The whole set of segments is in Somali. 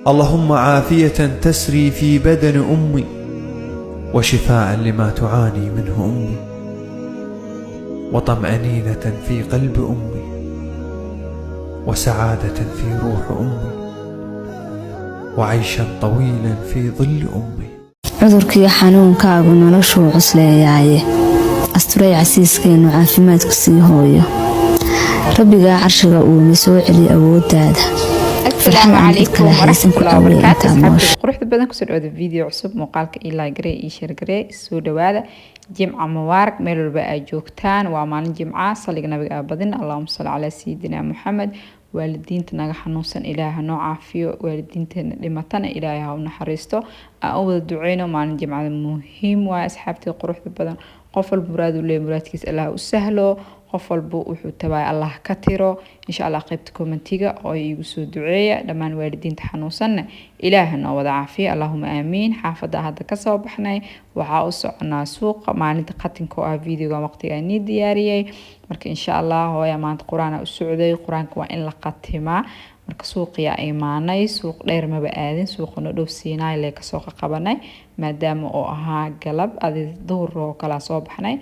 اللهم عافية تسري في بدن أمي، وشفاء لما تعاني منه أمي، وطمأنينة في قلب أمي، وسعادة في روح أمي، وعيشا طويلا في ظل أمي. cudurkii xanuunkaagu noloshuu cusleeyaaye asturay casiiskeenu caafimaadku sii hooyo rabbigaa carshiga uuma soo celi awoodaada. السلام عليكم ورحمة الله وبركاته. أصحابي قرحت بدن كسر هذا الفيديو عصب مقالك إلا جري إيشر جري السود هذا جمعة مبارك ميلو بقى جوكتان وعمال جمعة صلينا بقى بدن اللهم صل على سيدنا محمد. والدين تنجح حنوسا إله نوع عافية والدين لمتنا إلهها ونحرسته أول دعينا مع الجمعة مهم وأصحابتي قرحت بدن قفل براد ولا مراد كيس الله وسهله قفل بو وحتبع الله كتيره إن شاء الله قيبت كومنتيجا أو يوسو دعية لما الوالدين تحنوسنا إلهنا وضع عافية اللهم آمين. حافظ هذا كسب إحنا وعاوس عنا سوق مع نتقطن كوا فيديو وقتي أني دياري مرك إن شاء الله هو يا مانت قرآن السعودي قرآن كوا إن لقتهما marka suuqiya ay imaanay suuq dheer ma baadin suuqna dhow siinay leey ka soo qabanay maadaama oo ahaa galab adi duhur oo kala soo baxnay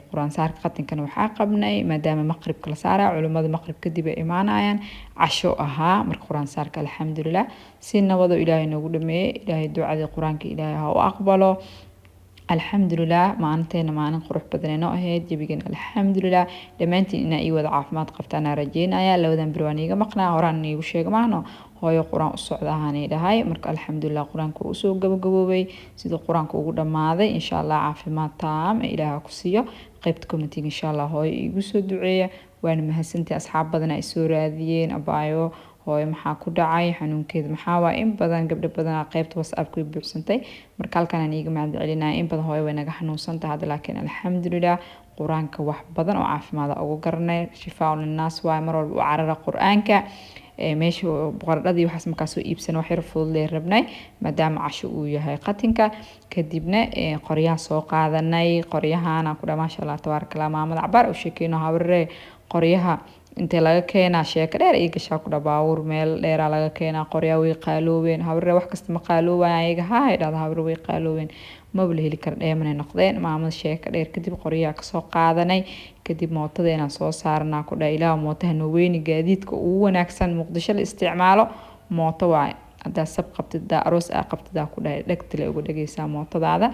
quraan saarka qatinkan waxa qabnay maadaama maqribka la saaray culimada maqrib kadib ay imaanayaan casho ahaa marka quraan saarka alxamdulillah si nabado ilaahay nagu dhameeyay ilaahay ducada quraanka ilaahay ha u aqbalo. الحمد لله ما أنتنا ما نقرح بدنا هيد جبيجن الحمد لله لما أنت إن أيوة عافمات قفتنا رجينا يا لو ذن بروانيجا مقنع وراني وشيء معنا هاي قرآن الصعدة هني لهاي مرك الحمد لله قرآن كوسو جبوي سيد القرآن كوجود ماذا إن شاء الله عافمات تام إلى كسية قيبتكم نتيجة إن شاء الله هاي يجوسو دعية وأنا مهسنتي أصحاب بدنا السورة ذيين أبايو هاي maxaa ku dhacay xanuunkeed maxaa waa in badan gabdho badan qaybta WhatsApp ku buuxsantay marka halkan aan iiga macad celinaa in badan hooyo way naga xanuunsantahay hadda laakiin alxamdulillah quraanka wax badan oo caafimaad ugu garanay shifaa linaas waa mar walba u carara quraanka meesha boqoradii waxaas markaas soo iibsan wax yar fudud leey rabnay maadaama casho uu yahay qatinka kadibna qoryaha soo qaadanay qoryahana ku dhamaa insha Allah tabaaraka maamad cabar oo sheekeyno habarre qoryaha inta laga keenaa sheeka dheer iyo gashaa ku dhabaawur meel dheer laga keenaa qorya way qaaloobeen habre wax kasta ma qaaloobaan ayaga haa idhaada habre way qaaloobeen ma bal heli kar dheemanay noqdeen maamada sheeka dheer kadib qoryaha ka soo qaadanay kadib mootadeena soo saarnaa ku dhaa ilaa mootaha Norway gaadiidka ugu wanaagsan Muqdisho la isticmaalo mooto waa hadda sab qabtid aroos qabtid ku dhaa dhagtile ugu dhageysaa mootadaada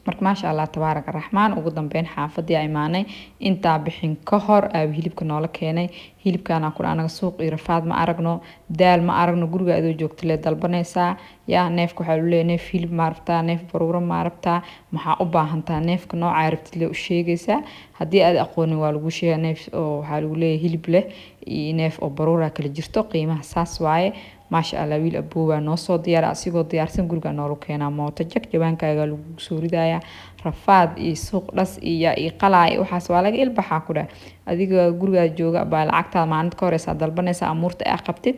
marka ma sha Allah tabaaraka raxmaan ugu dambeyn xaafadii ay imaanay inta bixin ka hor aab hilibka noola keenay hilibkana ku anaga suuq iyo rafaad ma aragno daal ma aragno guriga aad joogto le dalbanaysa yaa neefku waxa uu leeyahay neef hilib ma rabtaa neef baruura ma rabtaa maxaa u baahantaa neefka nooca rabtid le u sheegaysa hadii aad aqoonin waa lagu sheegaa neef oo waxa uu leeyahay hilib leh iyo neef oo baruura kala jirto qiimaha saas waaye ما شاء الله ويل أبوه نصو ديار أسيقو ديار سنقول نورو كينا موتا جك جبان كايغا لغو سوري دايا رفاد إي سوق لس إي قلعي وحاس والاق إلبحا كودا أديقا قرغا جوغا بالعكتا معنات كوريسا دالبانيسا أمورتا أقبتد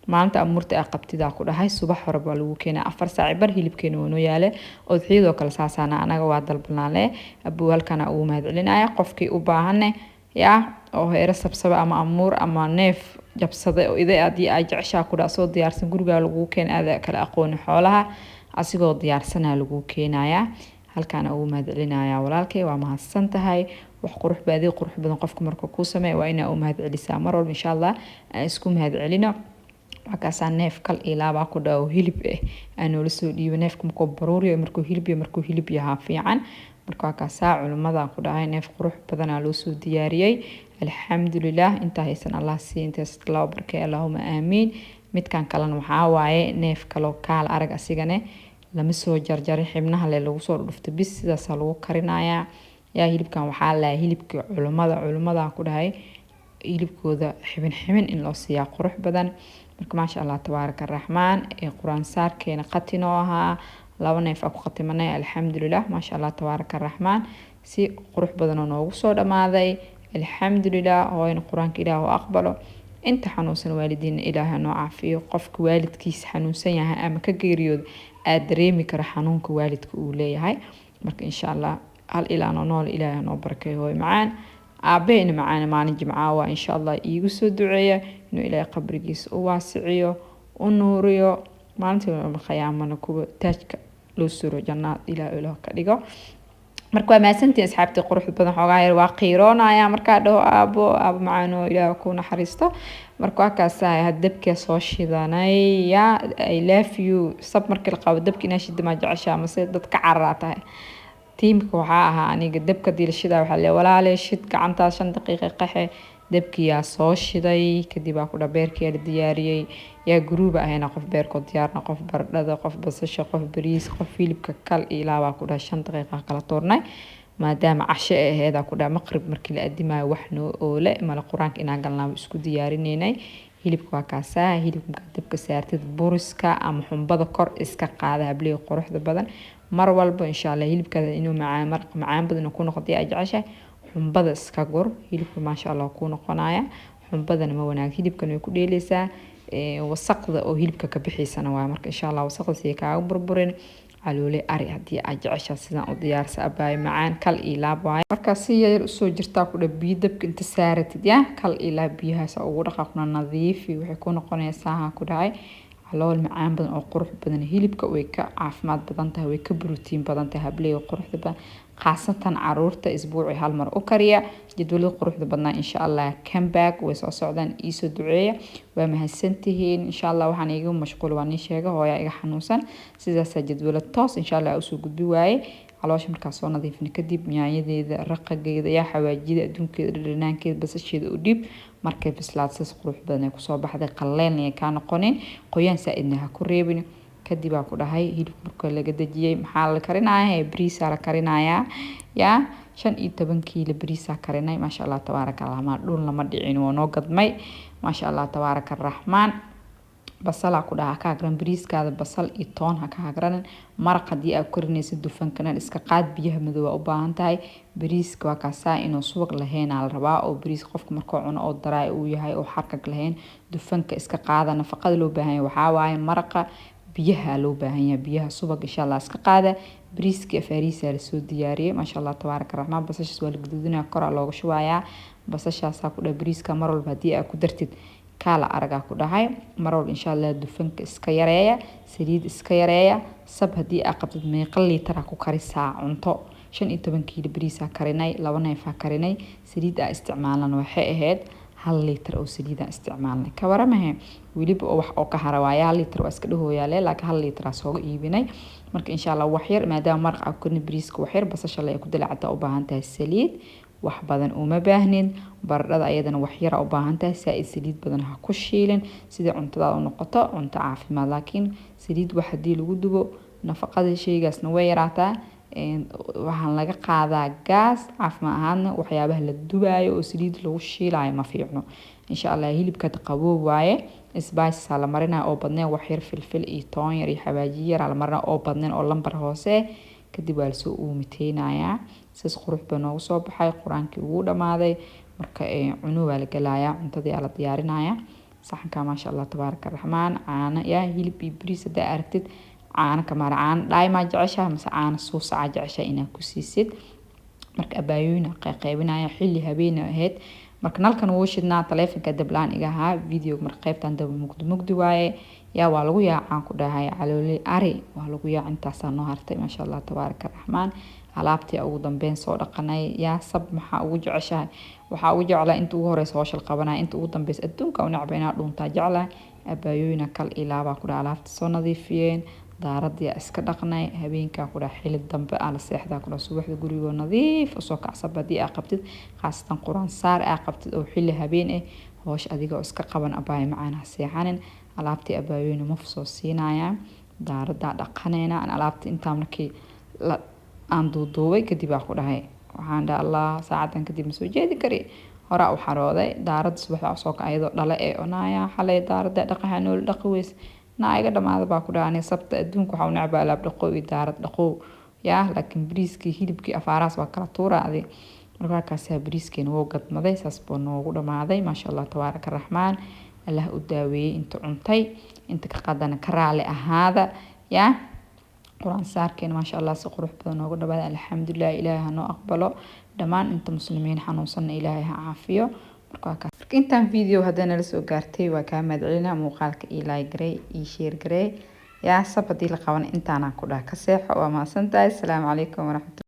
معنات أمورتا أقبتد كودا هاي صباح ربا لغو كينا أفر ساعبر هيلب كينو نويالي أدحيدو كالساسانا أنا قواد دالبنالي أبوه هالكانا أو مهدعلين قفكي أباهاني يا oo heer sabsaba ama amuur ama neef jabsaday oo idii ay jeceshaa ku dhaasoo diyaarsan guriga lagu keen aad kala aqoon xoolaha asigoo diyaarsan lagu keenaya halkaan uu mahadcelinaya walaalkay waa mahadsan tahay wax qurux badan qofka marka ku sameeyo waa inaa u mahadcelisaa mar walba insha Allah isku mahadcelino waxaa neef kal ilaaba ku dhaw hilib aan la soo dhiibo neefka markuu baruuriyo markuu hilib yahay fiican marka ka saac culimada ku dhahay neef qurux badan loo soo diyaariyay alxamdulillah inta haysan Allah siinta loo barkay Allahumma aamin midkan kalena waxa waaye neef kale kaal arag asigane lama soo jarjarin xibnaha lagu soo dhufto bis sidaas lagu karinaya yaa hilibkan waxa la hilibka culimada ku dhahay hilibkooda xibin in loo siiyaa qurux badan marka ma sha Allah tabaaraka raxmaan quraan saarkeena qatino ahaa laba neef ku qatimanay alxamdulillah ma sha Allah tabaaraka raxmaan si qurux badan oo noogu soo dhamaaday alxamdulillah oo in quraanka ilaahu aqbalo inta xanuunsan waalidiin ilaaha noo caafiyo qofka waalidkiisa xanuunsan yahay ama ka geeriyoodo aad dareemi kara xanuunka waalidka uu leeyahay marka insha Allah hal ilaano nool ilaaha noo barkeeyo way macaan aabeena macaan maalin jimcaha waa insha Allah iigu soo duceeya inuu ilaahay qabrigiisa u waasiciyo u nuuriyo maalintii ma khiyaamana kuwa taajka loo suro jannaad ilaa ka dhigo marka waa maasantii asxaabtii quruxda badan xoogaa yar waa qiiroonaya markaa dhaho aabo macaano ilaah ku naxariisto marka waa kaasahay had dabka soo shidanay ya I love you sab markii la qabo dabka inaa shida ma jeceshaa mase dadka carraa tahay tiimka waxaa ahaa aniga dabka dilashada waxaa le walaale shid gacantaa 5 daqiiqo qaxe dabkiyaa soo shiday kadib aa ku dhabeerkii la diyaariyay yaa gruuba ahayna qof beerko diyaarna qof baradhada qof basasha qof bariis qof hilibka kal ilaa waa ku 5 daqiiqo kala toornay maadaama casho ahayd ku dhaa maqrib markii la adimayo wax noo oole mala quraanka inaan galnaa isku diyaarineynay hilibka waa kaasaa hilibka dabka saartid buriska ama xumbada kor iska qaada habliga quruxda badan mar walba insha Allah hilibkada inuu macaan badan ku noqdo ay jeceshahay xumbada iska gur hilibka ma sha Allah ku noqonaya xumbadana ma wanaag hilibkan way ku dheelaysaa wasaqda oo hilibka ka bixiisana waa marka insha Allah wasaqda si ka burburin caloole ari hadii ay jeceshaa sidaan u diyaarsa abaay macaan kal ilaab waay marka si yar u soo jirtaa ku dhabiyo dabka inta saaratid ya kal ilaab biyahaas ugu dhaqaaqna nadiif waxay ku noqonaysaa ku dhacay calool macaan badan oo qurux badan hilibka way ka caafimaad badan tahay way ka borotiin badan tahay hableey quruxda badan qaasatan caruurta isbuuci hal mar u kariya jadwalada quruxda badan insha Allah come back way soo socdaan iisoo duceeya waa mahadsantihiin insha Allah waxaan iga mashquul waan sheega hooyo iga xanuunsan sidaas jadwalada toos insha Allah u soo gudbi waaye caloosha markaa soo nadiifin kadib yaanyadeeda raqageeda yaa xawaajida adduunkeeda dhanaankeeda basasheeda u dhib markay bislaadsaas qurux badan ay ku soo baxday qalleen ay ka noqoneen qoyaan saaidna ha ku reebin kadib aa ku dhahay hilib marka laga dajiyay maxaa la karinayaa bariis la karinayaa ya 15 kiilo bariis karinay ma sha Allah tabaarakallah ma dhul lama dhicin oo noo gadmay ma sha Allah tabaarakar rahmaan basal ku dhaha ka gran bariiskaada basal iyo toon ha ka gran maraq hadii aad karinaysid dufankana iska qaad biyaha madow u baahan tahay bariiska waa kaasaa inuu subag lahayn la rabaa oo bariis qofka markuu cuno oo daraay uu yahay oo xarkag lahayn dufanka iska qaada nafaqada loo baahan yahay waxa waaye maraqa biyaha loo baahan yahay biyaha subag insha Allah iska qaada bariiska fariisa la soo diyaariyay ma sha Allah tabaaraka rahmaan basasha waa la gaduudinaa kor looga shubayaa basashaas ku dhahay bariiska mar walba hadii aad ku dartid kala araga ku dhahay mar walba insha Allah dufanka iska yareeya saliid iska yareeya sab hadii aad qabtid meeqa litir ku karisaa cunto 15 kiilo bariis karinay 2 neef karinay saliid aad isticmaalan waxay ahayd 1 litir oo saliid aad isticmaalnay ka waramahay wiliba wax oo ka harawaaya 1 litir waa iska dhahooyaale laakiin 1 litir soo iibinay marka insha Allah wax yar maadaama maraq aad ku bariiska wax yar basasha la ku dilacda u baahan tahay saliid wax badan uma baahnin baradhada ayadana wax yar u baahan tahay saaid saliid badan ha ku shiilin sida cuntada u noqoto cunto caafimaad laakiin saliid wax hadii lagu dubo nafaqada shaygaasna way yaraataa waxaan laga qaadaa gas caafimaad ahaan waxyaabaha la dubaayo oo saliid lagu shiilaayo ma fiicno insha Allah hilibka qaboob waaye spice la marina oo badneen wax yar filfil iyo toon yar iyo xawaaji yar la marina oo badneen oo lambar hoose kadib waa soo uumiteynaya sis qurux badan oo soo baxay quraankii ugu dhamaaday marka cuno waa la galaaya cuntadii la diyaarinaya saxanka ma sha Allah tabaaraka rahmaan caana ya hilib iyo bariis hada aragtid caana kamaraan daayma jeceshahay mise caana suusa jeceshahay inaad ku siisid marka abaayooyina qaybinaya xilli habeen ahayd marka nalkan uu shidnaa taleefanka dablaan iga ha video mar qaybtan dab mugdi waaye yaa waa lagu yaacaan ku dhahay caloole ari waa lagu yaac intaas noo hartay ma sha Allah tabaaraka rahmaan alaabtii ugu dambeyn soo dhaqanay yaa sab maxaa ugu jeceshahay waxa ugu jeclaa inta ugu horeysa hawsha qabanay inta ugu dambeys adduunka u nacbayna dhunta jeclaa abaayooyina kal ilaaba ku dhahay alaabta soo nadiifiyeen daaradii iska dhaqnay habeenka ku dhahay xilib dambe aan la seexdaa ku dhahay subaxda guriga nadiif soo kacsab hadii aad qabtid qaasatan quraan saar aad qabtid oo xilli habeen hoosh adiga iska qaban abaay macaan seexanin alaabtii abaayooyina ma soo siinaya daarada dhaqanayna aan alaabta inta markii la aan duuduubay kadib ku dhahay waxaan dhaa Allah saacadan kadib soo jeedi kari hora u xarooday daarad subaxda soo kaayado dhale onaya xalay daarada dhaqahanoo dhaqweys naaga dhamaada baa ku dhaanay sabta adduunka waxa uu nacbaa laab dhaqo iyo daarad dhaqo yaa laakiin bariiskii hilibkii afaaraas waa kala tuuraaday markaas bariiskeena wuu gadmaday saas buu noogu dhamaaday ma sha Allah tabaaraka rahmaan Allah u daaweeyay inta cuntay inta ka qadana karaale ahaada yaa quraan saarkeena ma sha Allah si qurux badan noogu dhawaada alxamdulillah ilaahay noo aqbalo dhamaan inta muslimiin xanuunsan ilaahay ha caafiyo marka intaan video hadana la soo gaartay waa ka madcelina muuqaalka like garay share garay yaa sabadii la qaban intaana ku dhaha ka seexo waa mahadsantahay. Assalaamu calaykum waraxmatullahi